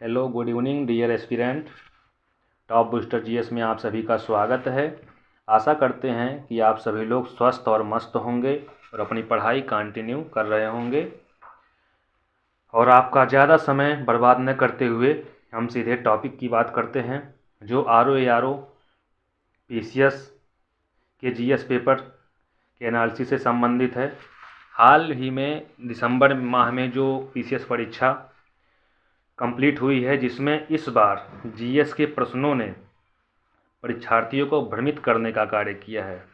Hello, good evening dear aspirant. Top booster GS में आप सभी का स्वागत है। आशा करते हैं कि आप सभी लोग स्वस्थ और मस्त होंगे और अपनी पढ़ाई कंटिन्यू कर रहे होंगे। और आपका ज़्यादा समय बर्बाद न करते हुए हम सीधे टॉपिक की बात करते हैं, जो आर ओ पीसीएस के जीएस पेपर के एनालिसिस से संबंधित है। हाल ही में दिसंबर माह में जो पीसीएस परीक्षा कंप्लीट हुई है, जिसमें इस बार जीएस के प्रश्नों ने परीक्षार्थियों को भ्रमित करने का कार्य किया है।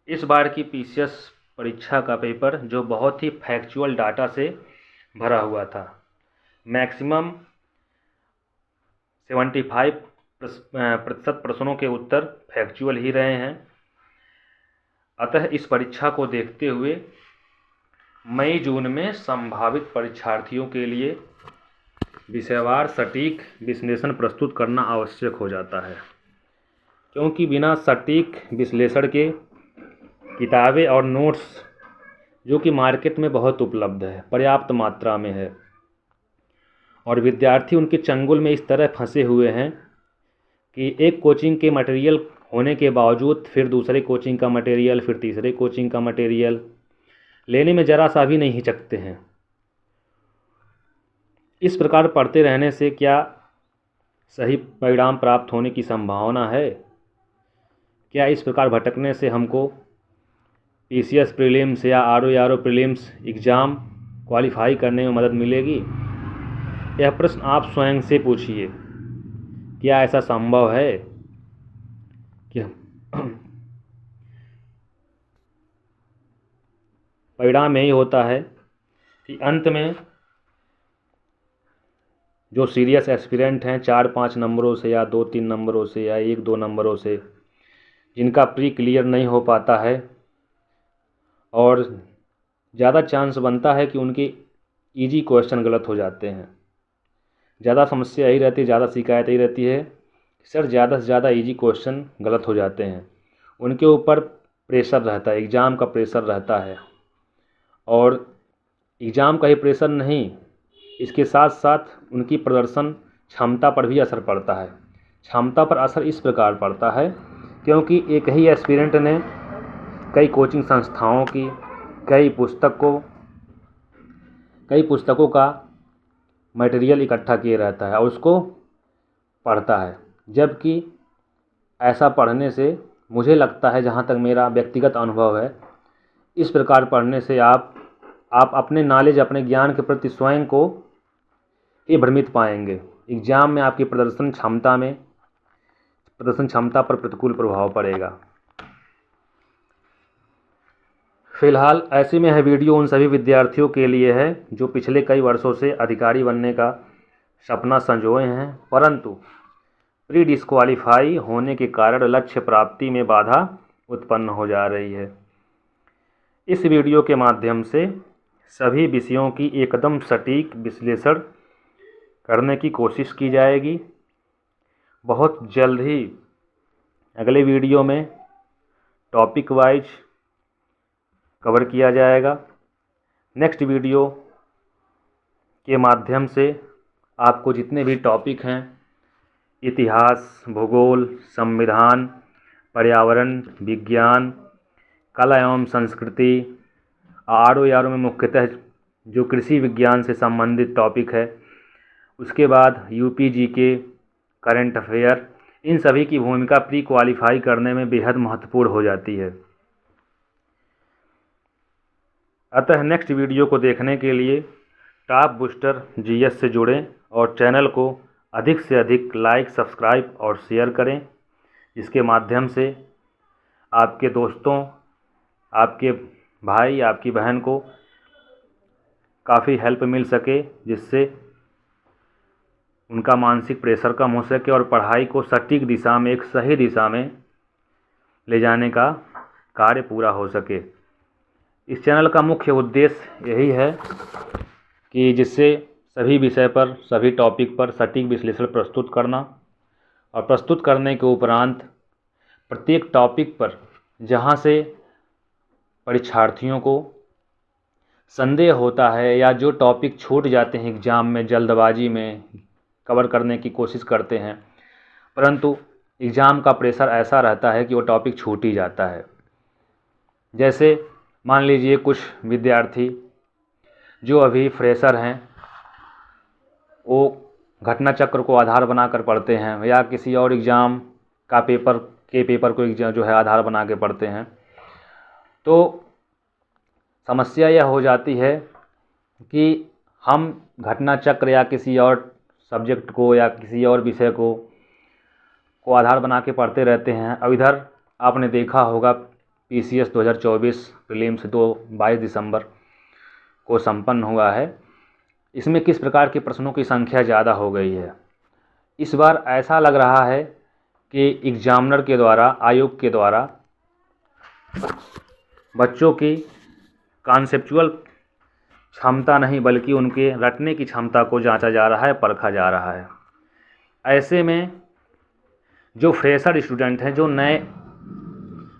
इस बार की पीसीएस परीक्षा का पेपर जो बहुत ही फैक्चुअल डाटा से भरा हुआ था, मैक्सिमम 75% प्रश्नों के उत्तर फैक्चुअल ही रहे हैं। अतः इस परीक्षा को देखते हुए मई जून में संभावित परीक्षार्थियों के लिए विषयवार सटीक विश्लेषण प्रस्तुत करना आवश्यक हो जाता है, क्योंकि बिना सटीक विश्लेषण के किताबें और नोट्स जो कि मार्केट में बहुत उपलब्ध है, पर्याप्त मात्रा में है, और विद्यार्थी उनके चंगुल में इस तरह फंसे हुए हैं कि एक कोचिंग के मटेरियल होने के बावजूद फिर दूसरे कोचिंग का मटेरियल, फिर तीसरे कोचिंग का मटेरियल लेने में ज़रा सा भी नहीं हिचकते हैं। इस प्रकार पढ़ते रहने से क्या सही परिणाम प्राप्त होने की संभावना है? क्या इस प्रकार भटकने से हमको पीसीएस प्रीलिम्स या R O prelims exam qualify करने में मदद मिलेगी? यह प्रश्न आप स्वयं से पूछिए, क्या ऐसा संभव है? कि परिणाम यही होता है कि अंत में जो सीरियस एस्पिरेंट हैं 4-5 नंबरों से या 2-3 नंबरों से या 1-2 नंबरों से, जिनका प्री क्लियर नहीं हो पाता है और ज़्यादा चांस बनता है कि उनके इजी क्वेश्चन गलत हो जाते हैं। ज़्यादा समस्या यही रहती है, ज़्यादा शिकायत यही रहती है कि सर ज़्यादा से ज़्यादा इजी क्वेश्चन गलत हो जाते हैं। उनके ऊपर प्रेशर रहता है, एग्ज़ाम का प्रेशर रहता है, और एग्ज़ाम का ही प्रेशर नहीं, इसके साथ साथ उनकी प्रदर्शन क्षमता पर भी असर पड़ता है। क्षमता पर असर इस प्रकार पड़ता है क्योंकि एक ही एस्पिरेंट ने कई कोचिंग संस्थाओं की कई पुस्तकों का मटेरियल इकट्ठा किए रहता है और उसको पढ़ता है। जबकि ऐसा पढ़ने से मुझे लगता है, जहाँ तक मेरा व्यक्तिगत अनुभव है, इस प्रकार पढ़ने से आप अपने नॉलेज, अपने ज्ञान के प्रति स्वयं को ही भ्रमित पाएंगे। एग्ज़ाम में आपकी प्रदर्शन क्षमता पर प्रतिकूल प्रभाव पड़ेगा। फिलहाल ऐसे में यह वीडियो उन सभी विद्यार्थियों के लिए है जो पिछले कई वर्षों से अधिकारी बनने का सपना संजोए हैं, परंतु प्री डिस्क्वालीफाई होने के कारण लक्ष्य प्राप्ति में बाधा उत्पन्न हो जा रही है। इस वीडियो के माध्यम से सभी विषयों की एकदम सटीक विश्लेषण करने की कोशिश की जाएगी। बहुत जल्द ही अगले वीडियो में टॉपिक वाइज कवर किया जाएगा। नेक्स्ट वीडियो के माध्यम से आपको जितने भी टॉपिक हैं, इतिहास, भूगोल, संविधान, पर्यावरण विज्ञान, कला एवं संस्कृति, आर ओ में मुख्यतः जो कृषि विज्ञान से संबंधित टॉपिक है, उसके बाद यूपी जीके, करंट अफेयर, इन सभी की भूमिका प्री क्वालिफाई करने में बेहद महत्वपूर्ण हो जाती है। अतः नेक्स्ट वीडियो को देखने के लिए टॉप बूस्टर जीएस से जुड़ें और चैनल को अधिक से अधिक लाइक, सब्सक्राइब और शेयर करें, जिसके माध्यम से आपके दोस्तों, आपके भाई, आपकी बहन को काफ़ी हेल्प मिल सके, जिससे उनका मानसिक प्रेशर कम हो सके और पढ़ाई को सटीक दिशा में, एक सही दिशा में ले जाने का कार्य पूरा हो सके। इस चैनल का मुख्य उद्देश्य यही है कि जिससे सभी विषय पर, सभी टॉपिक पर सटीक विश्लेषण प्रस्तुत करना, और प्रस्तुत करने के उपरांत प्रत्येक टॉपिक पर जहाँ से परीक्षार्थियों को संदेह होता है या जो टॉपिक छूट जाते हैं एग्ज़ाम में जल्दबाजी में, कवर करने की कोशिश करते हैं, परंतु एग्ज़ाम का प्रेशर ऐसा रहता है कि वो टॉपिक छूट ही जाता है। जैसे मान लीजिए कुछ विद्यार्थी जो अभी फ्रेशर हैं, वो घटना चक्र को आधार बनाकर पढ़ते हैं या किसी और एग्ज़ाम का पेपर को एग्जाम जो है आधार बना के पढ़ते हैं, तो समस्या यह हो जाती है कि हम घटना चक्र या किसी और सब्जेक्ट को या किसी और विषय को आधार बना के पढ़ते रहते हैं। अब इधर आपने देखा होगा PCS 2024 प्रीलिम्स 22 दिसंबर को संपन्न हुआ है। इसमें किस प्रकार के प्रश्नों की संख्या ज़्यादा हो गई है। इस बार ऐसा लग रहा है कि एग्जामिनर के द्वारा, आयोग के द्वारा बच्चों की कॉन्सेप्चुअल क्षमता नहीं बल्कि उनके रटने की क्षमता को जांचा जा रहा है, परखा जा रहा है। ऐसे में जो फ्रेशर स्टूडेंट हैं, जो नए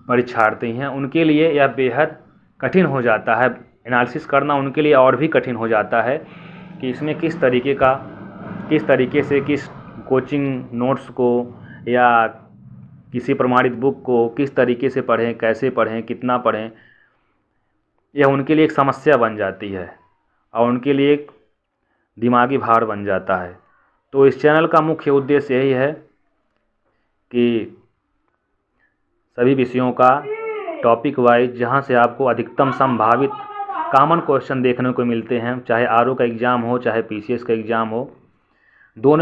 परीक्षार्थी हैं, उनके लिए यह बेहद कठिन हो जाता है। एनालिसिस करना उनके लिए और भी कठिन हो जाता है कि इसमें किस तरीके से किस कोचिंग नोट्स को या किसी प्रमाणित बुक को किस तरीके से पढ़ें, कैसे पढ़ें, कितना पढ़ें, यह उनके लिए एक समस्या बन जाती है और उनके लिए एक दिमागी भार बन जाता है। तो इस चैनल का मुख्य उद्देश्य यही है कि सभी विषयों का टॉपिक वाइज जहां से आपको अधिकतम संभावित कॉमन क्वेश्चन देखने को मिलते हैं, चाहे RO का एग्ज़ाम हो चाहे PCS का एग्ज़ाम हो, दोनों